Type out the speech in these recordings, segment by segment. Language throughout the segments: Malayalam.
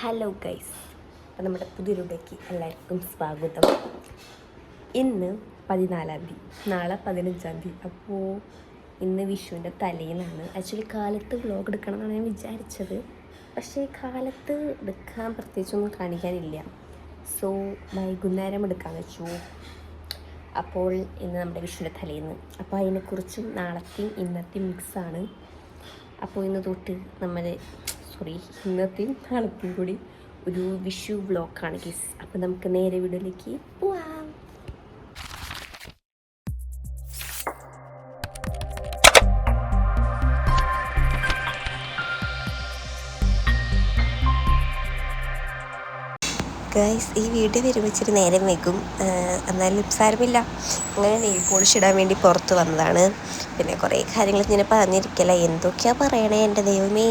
ഹലോ ഗൈസ്, അപ്പം നമ്മുടെ പുതിയൊരുടേക്ക് എല്ലാവർക്കും സ്വാഗതം. ഇന്ന് 14-ാം തീയതി, നാളെ 15-ാം തീയതി. അപ്പോൾ ഇന്ന് വിഷുവിൻ്റെ തലേന്നാണ്. ആക്ച്വലി കാലത്ത് വ്ലോഗ് എടുക്കണം എന്നാണ് ഞാൻ വിചാരിച്ചത്. പക്ഷേ കാലത്ത് എടുക്കാൻ പ്രത്യേകിച്ചൊന്നും കാണിക്കാനില്ല. സോ വൈകുന്നേരം എടുക്കാമെന്ന് വെച്ചു. അപ്പോൾ ഇന്ന് നമ്മുടെ വിഷുവിൻ്റെ തലേന്ന്. അപ്പോൾ അതിനെക്കുറിച്ചും നാളത്തെയും ഇന്നത്തെയും മിക്സാണ്. അപ്പോൾ ഇന്ന് തൊട്ട് ഇന്നത്തെയും നാളത്തെയും കൂടി ഒരു വിഷു വ്ലോഗാണ് ഗീസ്. അപ്പോൾ നമുക്ക് നേരെ വീഡിയോയിലേക്ക് പോവാം. ഗൈസ്, ഈ വീഡിയോ വരുമ്പോൾ ഇച്ചിരി നേരം വയ്ക്കും, എന്നാലും സാരമില്ല. അങ്ങനെ നെയിൽ പോളിഷ് ഇടാൻ വേണ്ടി പുറത്ത് വന്നതാണ്. പിന്നെ കുറേ കാര്യങ്ങൾ ഇങ്ങനെ പറഞ്ഞിരിക്കല, എന്തൊക്കെയാണ് പറയണേ എൻ്റെ ദൈവമേ.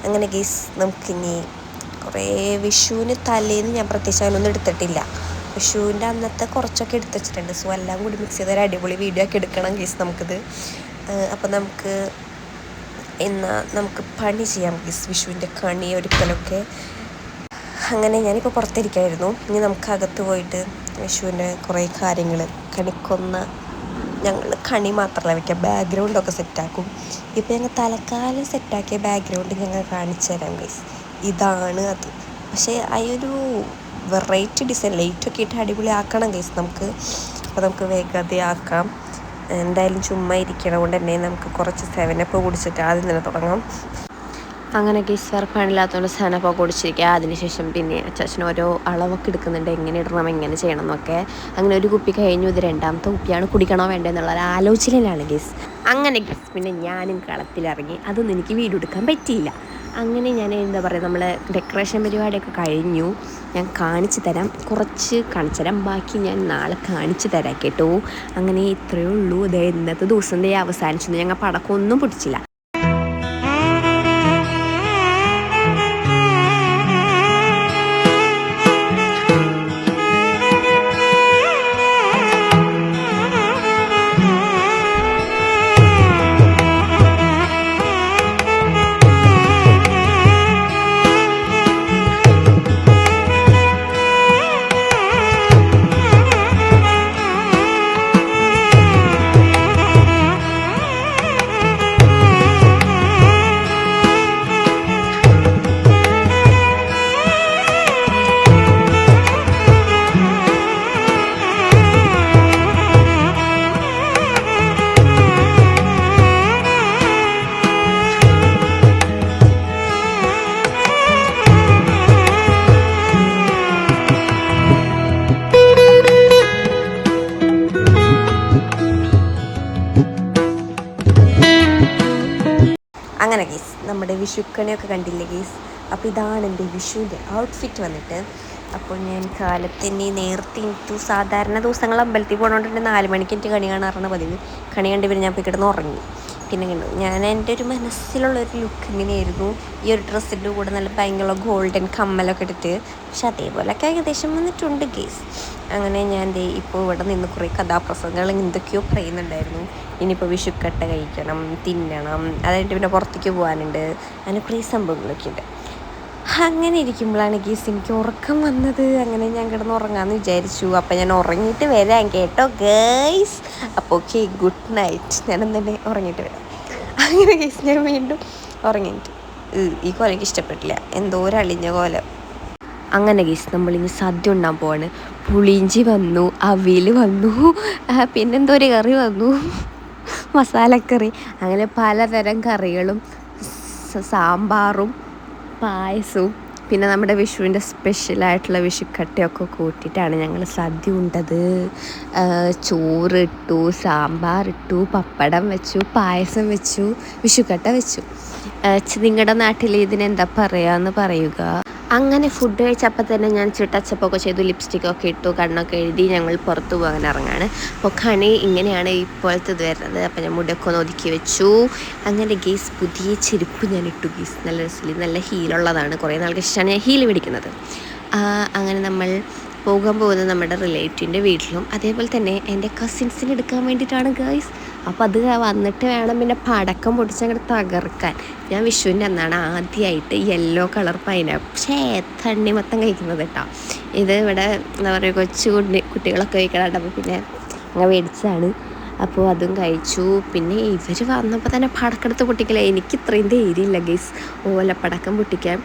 അങ്ങനെ ഗൈസ്, നമുക്കിനി കുറേ വിഷുവിന് തലേന്ന് ഞാൻ പ്രത്യേകിച്ച് അതിനൊന്നും എടുത്തിട്ടില്ല. വിഷുവിൻ്റെ അന്നത്തെ കുറച്ചൊക്കെ എടുത്ത് വെച്ചിട്ടുണ്ട്. സോ എല്ലാം കൂടി മിക്സ് ചെയ്തൊരു അടിപൊളി വീഡിയോ ഒക്കെ എടുക്കണം ഗൈസ് നമുക്കിത്. അപ്പോൾ നമുക്ക് പണി ചെയ്യാം ഗൈസ്, വിഷുവിൻ്റെ കണി ഒരുക്കലൊക്കെ. അങ്ങനെ ഞാനിപ്പോൾ പുറത്തിരിക്കായിരുന്നു. ഇനി നമുക്ക് അകത്ത് പോയിട്ട് വിഷുവിൻ്റെ കുറേ കാര്യങ്ങൾ, ഞങ്ങൾ കണി മാത്രമല്ല വയ്ക്കുക, ബാക്ക്ഗ്രൗണ്ടൊക്കെ സെറ്റാക്കും. ഇപ്പോൾ ഞങ്ങൾ തലക്കാലം സെറ്റാക്കിയ ബാക്ക്ഗ്രൗണ്ട് ഞങ്ങൾ കാണിച്ചു തരാം ഗൈസ്. ഇതാണ് അത്. പക്ഷേ അതിനൊരു വെറൈറ്റി ഡിസൈൻ ലൈറ്റൊക്കെ ഇട്ട് അടിപൊളി ആക്കണം ഗൈസ് നമുക്ക്. അപ്പോൾ നമുക്ക് വേഗത ആക്കാം. എന്തായാലും ചുമ്മാ ഇരിക്കണം കൊണ്ട് തന്നെ നമുക്ക് കുറച്ച് 7up കുടിച്ചിട്ട് ആദ്യം തന്നെ തുടങ്ങാം. അങ്ങനെ ഗൈസ്, വേറെ പണിയില്ലാത്തതുകൊണ്ട് 7up കുടിച്ചിരിക്കുക. അതിനുശേഷം പിന്നെ അച്ചാച്ചൻ ഓരോ അളവൊക്കെ എടുക്കുന്നുണ്ട്, എങ്ങനെ ഇടണം എങ്ങനെ ചെയ്യണം എന്നൊക്കെ. അങ്ങനെ ഒരു കുപ്പി കഴിഞ്ഞു, ഇത് 2ാമത്തെ കുപ്പിയാണ്, കുടിക്കണോ വേണ്ടെന്നുള്ള ഒരു ആലോചനയിലാണ് ഗൈസ്. അങ്ങനെ ഗൈസ്, പിന്നെ ഞാനും കളത്തിലിറങ്ങി. അതൊന്നും എനിക്ക് വീഡിയോ എടുക്കാൻ പറ്റിയില്ല. അങ്ങനെ ഞാൻ നമ്മളെ ഡെക്കറേഷൻ പരിപാടിയൊക്കെ കഴിഞ്ഞു. ഞാൻ കാണിച്ചു തരാം, കുറച്ച് കാണിച്ചു തരാം, ബാക്കി ഞാൻ നാളെ കാണിച്ചു തരാം കേട്ടോ. അങ്ങനെ ഇത്രയേ ഉള്ളൂ. ഇന്നത്തെ ദിവസം അവസാനിച്ചു. ഞങ്ങൾ പടക്കമൊന്നും പൊട്ടിച്ചില്ല. അങ്ങനെ ഗീസ്, നമ്മുടെ വിഷുക്കണിയൊക്കെ കണ്ടില്ലേ ഗീസ്. അപ്പോൾ ഇതാണ് എൻ്റെ വിഷുവിൻ്റെ ഔട്ട്ഫിറ്റ് വന്നിട്ട്. അപ്പോൾ ഞാൻ കാലത്തന്നെ നേരത്തെ എനിക്ക് സാധാരണ ദിവസങ്ങൾ അമ്പലത്തിൽ പോകണോണ്ട് 4 മണിക്ക് എനിക്ക് കണി കാണാറാണ് പതിവ്. കണി കണ്ട് പിന്നെ ഞാൻ പോയി കിടന്ന് ഉറങ്ങി. പിന്നെ ഞാൻ എൻ്റെ ഒരു മനസ്സിലുള്ളൊരു ലുക്ക് ഇങ്ങനെയായിരുന്നു. ഈ ഒരു ഡ്രസ്സിൻ്റെ കൂടെ നല്ല ഭയങ്കര ഗോൾഡൻ കമ്മലൊക്കെ ഇട്ടിട്ട്. പക്ഷെ അതേപോലെയൊക്കെ ഏകദേശം വന്നിട്ടുണ്ട് ഗീസ്. അങ്ങനെ ഞാൻ ഇപ്പോൾ ഇവിടെ നിന്ന് കുറേ കഥാപ്രസംഗങ്ങൾ എന്തൊക്കെയോ പറയുന്നുണ്ടായിരുന്നു. ഇനിയിപ്പോൾ വിഷുക്കട്ട കഴിക്കണം, തിന്നണം, അതായിട്ട് പിന്നെ പുറത്തേക്ക് പോകാനുണ്ട്, അങ്ങനെ കുറേ സംഭവങ്ങളൊക്കെ ഉണ്ട്. അങ്ങനെ ഇരിക്കുമ്പോഴാണ് ഗീസ് എനിക്ക് ഉറക്കം വന്നത്. അങ്ങനെ ഞാൻ കിടന്ന് ഉറങ്ങാമെന്ന് വിചാരിച്ചു. അപ്പം ഞാൻ ഉറങ്ങിയിട്ട് വരാം കേട്ടോ ഗൈസ്. അപ്പോൾ ഓക്കെ, ഗുഡ് നൈറ്റ്. ഞാനെന്നെ ഉറങ്ങിയിട്ട് വരാം. അങ്ങനെ ഗീസ്, ഞാൻ വീണ്ടും ഉറങ്ങിയിട്ട് ഈ കോലം എനിക്ക് ഇഷ്ടപ്പെട്ടില്ല, എന്തോ ഒരു അളിഞ്ഞ കോലം. അങ്ങനെ ഗീസ്, നമ്മളിനി സദ്യ ഉണ്ടാകാൻ പോവാണ്. പുളിയിഞ്ചി വന്നു, അവിയൽ വന്നു, പിന്നെന്തോ ഒരു കറി വന്നു, മസാലക്കറി. അങ്ങനെ പലതരം കറികളും സാമ്പാറും പായസവും പിന്നെ നമ്മുടെ വിഷുവിൻ്റെ സ്പെഷ്യലായിട്ടുള്ള വിഷുക്കട്ടയൊക്കെ കൂട്ടിയിട്ടാണ് ഞങ്ങൾ സദ്യ ഉണ്ടത്. ചോറിട്ടു, സാമ്പാറിട്ടു, പപ്പടം വെച്ചു, പായസം വെച്ചു, വിഷുക്കട്ട വെച്ചു. നിങ്ങളുടെ നാട്ടിൽ ഇതിനെന്താ പറയുക പറയുക. അങ്ങനെ ഫുഡ് കഴിച്ചപ്പോൾ തന്നെ ഞാൻ ടച്ചപ്പൊക്കെ ചെയ്തു, ലിപ്സ്റ്റിക്കൊക്കെ ഇട്ടു, കണ്ണൊക്കെ എഴുതി ഞങ്ങൾ പുറത്ത് പോകാൻ ഇറങ്ങാണ്. അപ്പോൾ കണി ഇങ്ങനെയാണ് ഇപ്പോഴത്തെ ഇത് വരുന്നത്. അപ്പോൾ ഞാൻ മുടിയൊക്കെ ഒന്ന് ഒതുക്കി വെച്ചു. അങ്ങനെ ഗീസ്, പുതിയ ചെരുപ്പ് ഞാൻ ഇട്ടു ഗീസ്. നല്ല രസമില്ല, നല്ല ഹീലുള്ളതാണ്. കുറേ നാൾക്ക് ശേഷമാണ് ഞാൻ ഹീൽ പിടിക്കുന്നത്. അങ്ങനെ നമ്മൾ പോകുന്നത് നമ്മുടെ റിലേറ്റീവിൻ്റെ വീട്ടിലും അതേപോലെ തന്നെ എൻ്റെ കസിൻസിന് എടുക്കാൻ വേണ്ടിയിട്ടാണ് ഗൈസ്. അപ്പോൾ അത് വന്നിട്ട് വേണം പിന്നെ പടക്കം പൊട്ടിച്ച് അങ്ങോട്ട് തകർക്കാൻ. ഞാൻ വിഷുവിൻ്റെ അന്നാണ് ആദ്യമായിട്ട് യെല്ലോ കളർ തണ്ണിമത്തം കഴിക്കുന്നത് കേട്ടോ. ഇത് ഇവിടെ എന്താ പറയുക കൊച്ചു കുട്ടികളൊക്കെ കഴിക്കണം. അപ്പോൾ പിന്നെ അങ്ങനെ മേടിച്ചതാണ്. അപ്പോൾ അതും കഴിച്ചു. പിന്നെ ഇവർ വന്നപ്പോൾ തന്നെ പടക്കെടുത്ത് പൊട്ടിക്കില്ല. എനിക്ക് ഇത്രയും ധൈര്യമില്ല ഗൈസ് ഓലപ്പടക്കം പൊട്ടിക്കാൻ.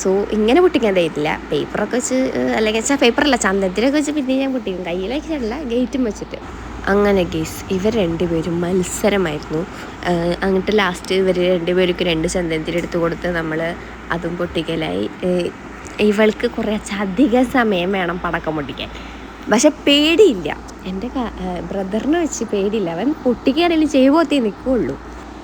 സോ ഇങ്ങനെ പൊട്ടിക്കാൻ ധൈര്യമില്ല. പേപ്പറൊക്കെ വെച്ച് അല്ലെങ്കിൽ വെച്ചാൽ പേപ്പറല്ല ചന്ദനത്തിലൊക്കെ വെച്ച് പിന്നെ ഞാൻ പൊട്ടിക്കും. കയ്യിൽ വെച്ചിട്ടല്ല, ഗേറ്റും വെച്ചിട്ട്. അങ്ങനെ ഗൈസ് ഇവർ രണ്ടുപേരും മത്സരമായിരുന്നു. എന്നിട്ട് ലാസ്റ്റ് ഇവർ രണ്ടുപേർക്ക് 2 ചന്ദനത്തിലെടുത്ത് കൊടുത്ത് നമ്മൾ അതും പൊട്ടിക്കലായി. ഇവൾക്ക് കുറച്ചധികം സമയം വേണം പടക്കം പൊട്ടിക്കാൻ. പക്ഷെ പേടിയില്ല. എൻ്റെ ബ്രദറിനെ വെച്ച് പേടിയില്ല. അവൻ പൊട്ടിക്കാനെല്ലാം ചെയ്യുമ്പോഴത്തേ നിൽക്കുകയുള്ളൂ.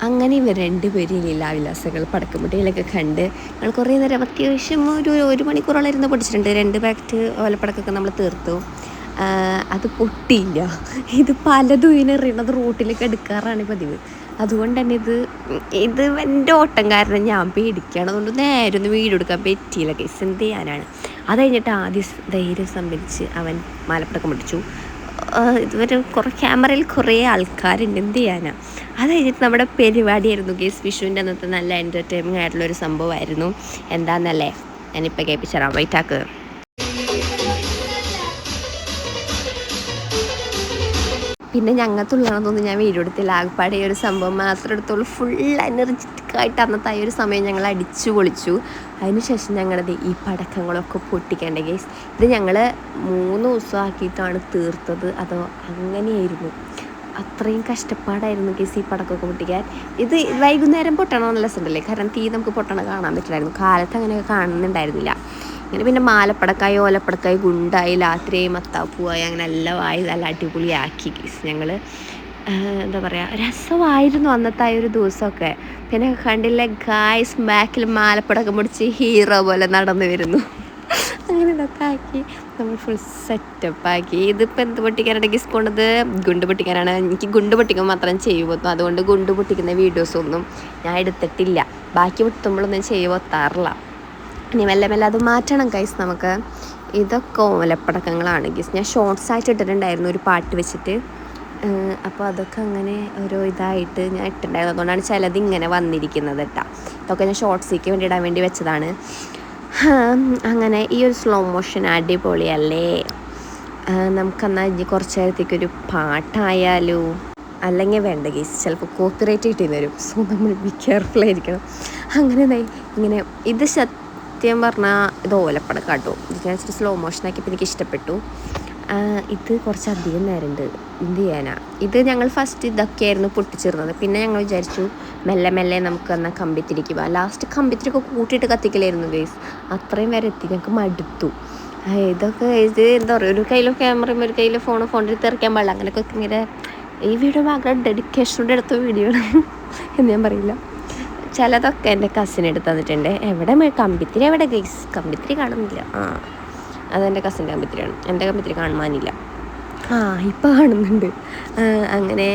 അങ്ങനെ ഇവർ രണ്ടുപേരും ലീലാവിലാസങ്ങൾ പടക്കമുട്ടികളൊക്കെ കണ്ട് ഞങ്ങൾ കുറേ നേരം അത്യാവശ്യം ഒരു മണിക്കൂറോളം ഇരുന്ന് പൊട്ടിച്ചിട്ടുണ്ട്. 2 പാക്കറ്റ് ഓലപ്പടക്കൊക്കെ നമ്മൾ തീർത്തു. അത് പൊട്ടിയില്ല. ഇത് പലതും ഇതിനെറിയണത് റോട്ടിലേക്ക് എടുക്കാറാണ് പതിവ്. അതുകൊണ്ട് തന്നെ ഇത് എൻ്റെ ഓട്ടം കാരണം ഞാൻ പേടിക്കുകയാണ്. അതുകൊണ്ട് നേരെ ഒന്ന് വീഡിയോ എടുക്കാൻ പറ്റിയില്ല കേസ്. എന്ത് ചെയ്യാനാണ്. അത് കഴിഞ്ഞിട്ട് ആദ്യം ധൈര്യം സംഭരിച്ച് അവൻ മാലപ്പടക്കം പൊട്ടിച്ചു. ഇതുവരെ ക്യാമറയിൽ കുറേ ആൾക്കാരുണ്ട്. എന്ത് ചെയ്യാനാണ്. അത് കഴിഞ്ഞിട്ട് നമ്മുടെ പരിപാടിയായിരുന്നു കേസ്. വിഷുവിൻ്റെ അന്നത്തെ നല്ല എൻ്റർടൈനിങ് ആയിട്ടുള്ളൊരു സംഭവമായിരുന്നു. എന്താണെന്നല്ലേ ഞാനിപ്പോൾ കേൾപ്പിച്ചറാം. വൈറ്റാക്ക് പിന്നെ ഞങ്ങൾക്കുള്ളതാണെന്നൊന്നും ഞാൻ വീഡിയോ എടുത്തില്ല. ആകപ്പാടെ ഒരു സംഭവം മാത്രം എടുത്തോളൂ. ഫുൾ എനർജറ്റിക്കായിട്ട് അന്നത്തെ ഒരു സമയം ഞങ്ങൾ അടിച്ചു പൊളിച്ചു. അതിനുശേഷം ഞങ്ങളത് ഈ പടക്കങ്ങളൊക്കെ പൊട്ടിക്കേണ്ട ഗൈസ്. ഇത് ഞങ്ങൾ 3 ദിവസം ആക്കിയിട്ടാണ് തീർത്തത്. അതോ അങ്ങനെയായിരുന്നു. അത്രയും കഷ്ടപ്പാടായിരുന്നു ഗൈസ് ഈ പടക്കമൊക്കെ പൊട്ടിക്കാൻ. ഇത് വൈകുന്നേരം പൊട്ടണ നല്ല രസമുണ്ടല്ലേ. കാരണം തീ നമുക്ക് പൊട്ടണ കാണാൻ പറ്റില്ലായിരുന്നു. കാലത്ത് അങ്ങനെ കാണുന്നുണ്ടായിരുന്നില്ല. അങ്ങനെ പിന്നെ മാലപ്പടക്കായി ഓലപ്പടക്കായി ഗുണ്ടായി രാത്രി മത്താപ്പൂവായി അങ്ങനെ എല്ലാം ആയി നല്ല അടിപൊളിയാക്കി ഗൈസ്. ഞങ്ങൾ എന്താ പറയുക രസമായിരുന്നു അന്നത്തെ ആ ഒരു ദിവസമൊക്കെ. പിന്നെ കണ്ടില്ല ഗായ്സ് ബാക്കിൽ മാലപ്പടക്കം പൊടിച്ച് ഹീറോ പോലെ നടന്നു വരുന്നു. അങ്ങനെ ഇതൊക്കെ ആക്കി നമ്മൾ ഫുൾ സെറ്റപ്പാക്കി. ഇതിപ്പോൾ എന്ത് പൊട്ടിക്കാനാണ് ഗൈസ് പോണത്? ഗുണ്ട് പൊട്ടിക്കാനാണ്. എനിക്ക് ഗുണ്ട് പൊട്ടിക്കുമ്പോൾ മാത്രം ചെയ്യുമ്പോൾ അതുകൊണ്ട് ഗുണ്ട് പൊട്ടിക്കുന്ന വീഡിയോസൊന്നും ഞാൻ എടുത്തിട്ടില്ല. ബാക്കി പൊട്ടുമ്പോഴൊന്നും ചെയ്യുവത്താറില്ല. ഇനി മെല്ലെ മെല്ലെ അത് മാറ്റണം ഗൈസ് നമുക്ക്. ഇതൊക്കെ ഓലപ്പടക്കങ്ങളാണ് ഗൈസ്. ഞാൻ ഷോർട്സ് ആയിട്ട് ഇട്ടിട്ടുണ്ടായിരുന്നു ഒരു പാട്ട് വെച്ചിട്ട്. അപ്പോൾ അതൊക്കെ അങ്ങനെ ഓരോ ഇതായിട്ട് ഞാൻ ഇട്ടിട്ടുണ്ടായിരുന്നു. അതുകൊണ്ടാണ് ചിലത് ഇങ്ങനെ വന്നിരിക്കുന്നത് കേട്ടോ. ഇതൊക്കെ ഞാൻ ഷോർട്സിലേക്ക് വേണ്ടി ഇടാൻ വേണ്ടി വെച്ചതാണ്. അങ്ങനെ ഈ ഒരു സ്ലോ മോഷൻ അടിപൊളിയല്ലേ. നമുക്കെന്നാൽ ഇനി കുറച്ച് നേരത്തേക്കൊരു പാട്ടായാലോ? അല്ലെങ്കിൽ വേണ്ട ഗൈസ്, ചിലപ്പോൾ കോപ്പിറൈറ്റ് കിട്ടിയെന്ന് വരും. സോ നമ്മൾ ബി കെയർഫുള്ളായിരിക്കണം. അങ്ങനെ ഇങ്ങനെ ഇത് സത്യം പറഞ്ഞാൽ ഇത് ഓലപ്പടക്കം കേട്ടോ. ഇത് ഞാൻ ഇച്ചിരി സ്ലോ മോഷനാക്കിയപ്പോൾ എനിക്ക് ഇഷ്ടപ്പെട്ടു. ഇത് കുറച്ചധികം നേരമുണ്ട്. എന്ത് ചെയ്യാനാ. ഇത് ഞങ്ങൾ ഫസ്റ്റ് ഇതൊക്കെയായിരുന്നു പൊട്ടിച്ചിരുന്നത്. പിന്നെ ഞങ്ങൾ വിചാരിച്ചു മെല്ലെ മെല്ലെ നമുക്ക് എന്നാൽ കമ്പിത്തിരിക്ക് പോകാം. ലാസ്റ്റ് കമ്പിത്തിരിക്കൊക്കെ കൂട്ടിയിട്ട് കത്തിക്കലായിരുന്നു ഗൈസ്. അത്രയും വരെ എത്തി. ഞങ്ങൾക്ക് മടുത്തു. ഇത് എന്താ പറയുക, ഒരു കയ്യിലും ക്യാമറയും ഒരു കയ്യിൽ ഫോണിൽ തെറിക്കാൻ പാടില്ല. അങ്ങനെയൊക്കെ ഇങ്ങനെ ഈ വീഡിയോ ഭയങ്കര ഡെഡിക്കേഷനോടെ എടുത്ത വീഡിയോ എന്ന് ഞാൻ പറയില്ല. ചിലതൊക്കെ എൻ്റെ കസിൻ എടുത്ത് തന്നിട്ടുണ്ട്. എവിടെ കമ്പിത്തിരി എവിടെ ഗൈസ്? കമ്പിത്തിരി കാണുന്നില്ല. അതെൻ്റെ കസിൻ്റെ കമ്പിത്തിരിയാണ്. എൻ്റെ കമ്പിത്തിരി കാണുവാനില്ല. ഇപ്പോൾ കാണുന്നുണ്ട്. അങ്ങനെ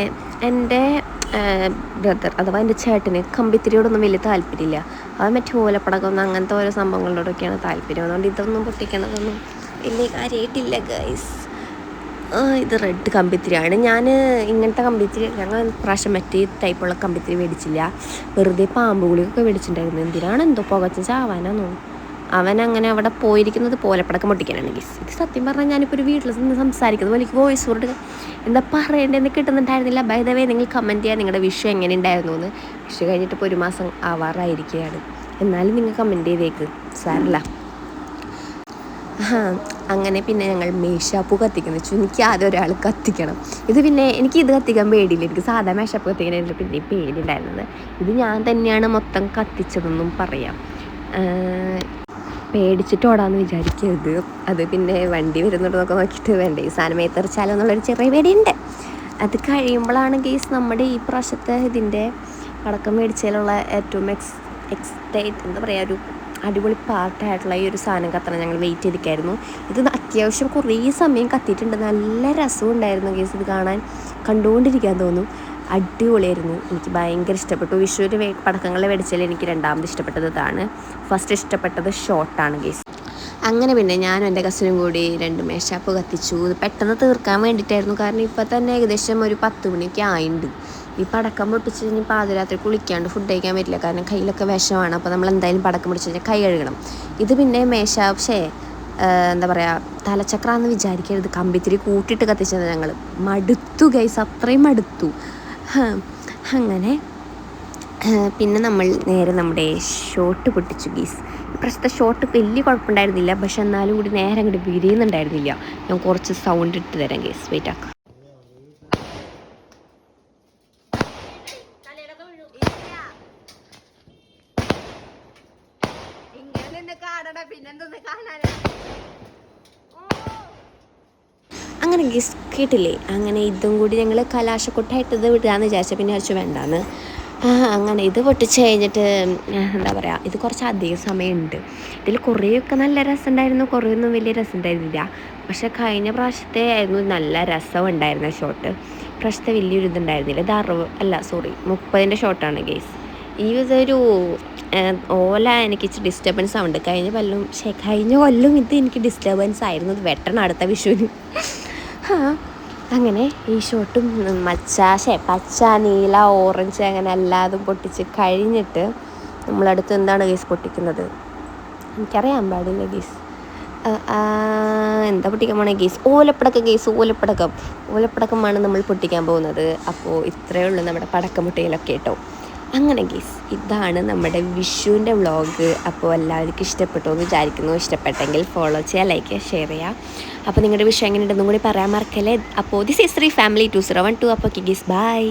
എൻ്റെ ബ്രദർ അഥവാ എൻ്റെ ചേട്ടന് കമ്പിത്തിരിയോടൊന്നും വലിയ താല്പര്യമില്ല. അവൻ മറ്റു ഓലപ്പടക്കം അങ്ങനത്തെ ഓരോ സംഭവങ്ങളോടൊക്കെയാണ് താല്പര്യം. അതുകൊണ്ട് ഇതൊന്നും പൊട്ടിക്കണതൊന്നും വലിയ കാര്യമായിട്ടില്ല ഗൈസ്. ഇത് റെഡ് കമ്പിത്തിരിയാണ്. ഞാൻ ഇങ്ങനത്തെ കമ്പിത്തിരി ഞങ്ങൾ പ്രാവശ്യം മറ്റേ ടൈപ്പുള്ള കമ്പിത്തിരി മേടിച്ചില്ല. വെറുതെ പാമ്പ് ഗുളികയൊക്കെ മേടിച്ചിട്ടുണ്ടായിരുന്നു. എന്തിനാണ് എന്തോ പുകച്ച് ചാവാനാന്നോ. അവനങ്ങനെ അവിടെ പോയിരിക്കുന്നത് ഓലപ്പടക്കം പൊട്ടിക്കാനാണ് ഗൈസ്. ഇത് സത്യം പറഞ്ഞാൽ ഞാനിപ്പോൾ ഒരു വീട്ടിൽ നിന്ന് സംസാരിക്കുന്നത് പോലെ എനിക്ക് വോയിസ് കൊടുക്കുക എന്താ പറയേണ്ടതെന്ന് കിട്ടുന്നുണ്ടായിരുന്നില്ല. ബൈ ദ വേ നിങ്ങൾ കമൻറ്റ് ചെയ്യുക നിങ്ങളുടെ വിഷു എങ്ങനെ ഉണ്ടായിരുന്നു എന്ന്. വിഷു കഴിഞ്ഞിട്ട് ഇപ്പോൾ 1 മാസം ആവാറായിരിക്കുകയാണ്. എന്നാലും നിങ്ങൾ കമൻറ്റ് ചെയ്തേക്ക്, സാരല്ല. അങ്ങനെ പിന്നെ ഞങ്ങൾ മേശാപ്പൂ കത്തിക്കുന്ന വെച്ചു. എനിക്ക് ആദ്യം ഒരാൾ കത്തിക്കണം. ഇത് പിന്നെ എനിക്ക് ഇത് കത്തിക്കാൻ പേടിയില്ല. എനിക്ക് സാധാ മേശാപ്പൂ കത്തിക്കാനായിരുന്നു പിന്നെ പേടി ഉണ്ടായിരുന്നത്. ഇത് ഞാൻ തന്നെയാണ് മൊത്തം കത്തിച്ചതെന്നും പറയാം. പേടിച്ചിട്ട് ഓടാമെന്ന് വിചാരിക്കരുത്. അത് പിന്നെ വണ്ടി വരുന്നുണ്ടെന്നൊക്കെ നോക്കിയിട്ട് വേണ്ട ഈ സാധനം എത്തിറിച്ചാലോ എന്നുള്ളൊരു ചെറിയ പേടിയുണ്ട്. അത് കഴിയുമ്പോഴാണ് ഗെയ്സ് നമ്മുടെ ഈ പ്രാവശ്യത്തെ ഇതിൻ്റെ പടക്കം മേടിച്ചതിലുള്ള ഏറ്റവും എന്താ പറയുക ഒരു അടിപൊളി പാർട്ടായിട്ടുള്ള ഈ ഒരു സാധനം കത്തണം ഞങ്ങൾ വെയിറ്റ് ചെയ്തിരിക്കായിരുന്നു. ഇത് അത്യാവശ്യം കുറേ സമയം കത്തിയിട്ടുണ്ട്. നല്ല രസമുണ്ടായിരുന്നു ഗെയ്സ്. ഇത് കണ്ടുകൊണ്ടിരിക്കാൻ തോന്നും. അടിപൊളിയായിരുന്നു. എനിക്ക് ഭയങ്കര ഇഷ്ടപ്പെട്ടു. വിഷുവിന് പടക്കങ്ങൾ മേടിച്ചാൽ എനിക്ക് രണ്ടാമത് ഇഷ്ടപ്പെട്ടത് ഇതാണ്. ഫസ്റ്റ് ഇഷ്ടപ്പെട്ടത് ഷോട്ടാണ് ഗെയ്സ്. അങ്ങനെ പിന്നെ ഞാനും എൻ്റെ കസിനും കൂടി 2 മേശാപ്പ് കത്തിച്ചു. പെട്ടെന്ന് തീർക്കാൻ വേണ്ടിയിട്ടായിരുന്നു. കാരണം ഇപ്പം തന്നെ ഏകദേശം ഒരു 10 മണിയൊക്കെ ആയിട്ടുണ്ട്. ഈ പടക്കം പൊട്ടിച്ച് കഴിഞ്ഞാൽ പാതിരാത്രി കുളിക്കാണ്ട് ഫുഡ് കഴിക്കാൻ പറ്റില്ല. കാരണം കയ്യിലൊക്കെ വിഷമാണ്. അപ്പോൾ നമ്മൾ എന്തായാലും പടക്കം പൊട്ടിച്ച് കഴിഞ്ഞാൽ കൈ കഴുകണം. ഇത് പിന്നെ എന്താ പറയുക, തലച്ചക്രാന്ന് വിചാരിക്കരുത്. കമ്പിത്തിരി കൂട്ടിയിട്ട് കത്തിച്ചത് ഞങ്ങൾ. മടുത്തു ഗൈസ്, അത്രയും മടുത്തു. അങ്ങനെ പിന്നെ നമ്മൾ നേരെ നമ്മുടെ ഷോട്ട് പൊട്ടിച്ചു ഗീസ്. ഇപ്രാവശ്യത്തെ ഷോട്ട് വലിയ കുഴപ്പമുണ്ടായിരുന്നില്ല, പക്ഷെ എന്നാലും കൂടി നേരെ അങ്ങോട്ട് വിരിയുന്നുണ്ടായിരുന്നില്ല. ഞാൻ കുറച്ച് സൗണ്ട് ഇട്ട് തരാം ഗീസ്, വെയിറ്റ് ആക്കാം. അങ്ങനെ ഗീസ് കേട്ടില്ലേ, അങ്ങനെ ഇതും കൂടി ഞങ്ങൾ കലാശക്കൊട്ടായിട്ട് ഇത് വിടാമെന്ന് വിചാരിച്ച, പിന്നെ അടിച്ചു വേണ്ടാന്ന്. അങ്ങനെ ഇത് പൊട്ടിച്ച് കഴിഞ്ഞിട്ട് എന്താ പറയുക, ഇത് കുറച്ച് അധികം സമയമുണ്ട്. ഇതിൽ കുറേയൊക്കെ നല്ല രസമുണ്ടായിരുന്നു, കുറേയൊന്നും വലിയ രസം ഉണ്ടായിരുന്നില്ല. പക്ഷേ കഴിഞ്ഞ പ്രാവശ്യത്തെ ആയിരുന്നു നല്ല രസം ഉണ്ടായിരുന്ന ഷോട്ട്. പ്രാവശ്യത്തെ വലിയൊരു ഇതുണ്ടായിരുന്നില്ല. ഇത് 30ൻ്റെ ഷോട്ടാണ് ഗേസ്. ഈ ഇതൊരു ഓല എനിക്ക് ഡിസ്റ്റർബൻസ് ആവുന്നുണ്ട്. കഴിഞ്ഞ കൊല്ലം ഇത് എനിക്ക് ഡിസ്റ്റർബൻസ് ആയിരുന്നു. ഇത് വെട്ടണം അടുത്ത വിഷുവിന്. അങ്ങനെ ഈ ഷോട്ടും പച്ച, നീല, ഓറഞ്ച് അങ്ങനെ എല്ലാതും പൊട്ടിച്ച് കഴിഞ്ഞിട്ട് നമ്മളടുത്ത് എന്താണ് ഗീസ് പൊട്ടിക്കുന്നത് എനിക്കറിയാൻ പാടില്ല ഗീസ്. എന്താ പൊട്ടിക്കാൻ പോണേ ഗീസ്? ഓലപ്പടക്കമാണ് നമ്മൾ പൊട്ടിക്കാൻ പോകുന്നത്. അപ്പോൾ ഇത്രയേ ഉള്ളൂ നമ്മുടെ പടക്കം പൊട്ടിക്കലൊക്കെ കേട്ടോ. അങ്ങനെ ഗീസ്, ഇതാണ് നമ്മുടെ വിഷുവിൻ്റെ വ്ളോഗ്. അപ്പോൾ എല്ലാവർക്കും ഇഷ്ടപ്പെട്ടു എന്ന് വിചാരിക്കുന്നു. ഇഷ്ടപ്പെട്ടെങ്കിൽ ഫോളോ ചെയ്യുക, ലൈക്ക് ചെയ്യുക, ഷെയർ ചെയ്യുക. അപ്പോൾ നിങ്ങളുടെ വിഷയം എങ്ങനെ ഉണ്ടെന്നും കൂടി പറയാൻ മറക്കല്ലേ. അപ്പോൾ ദിസ് ഈസ് ശ്രീ ഫാമിലി 2012. അപ്പോൾ ഗീസ് ബൈ.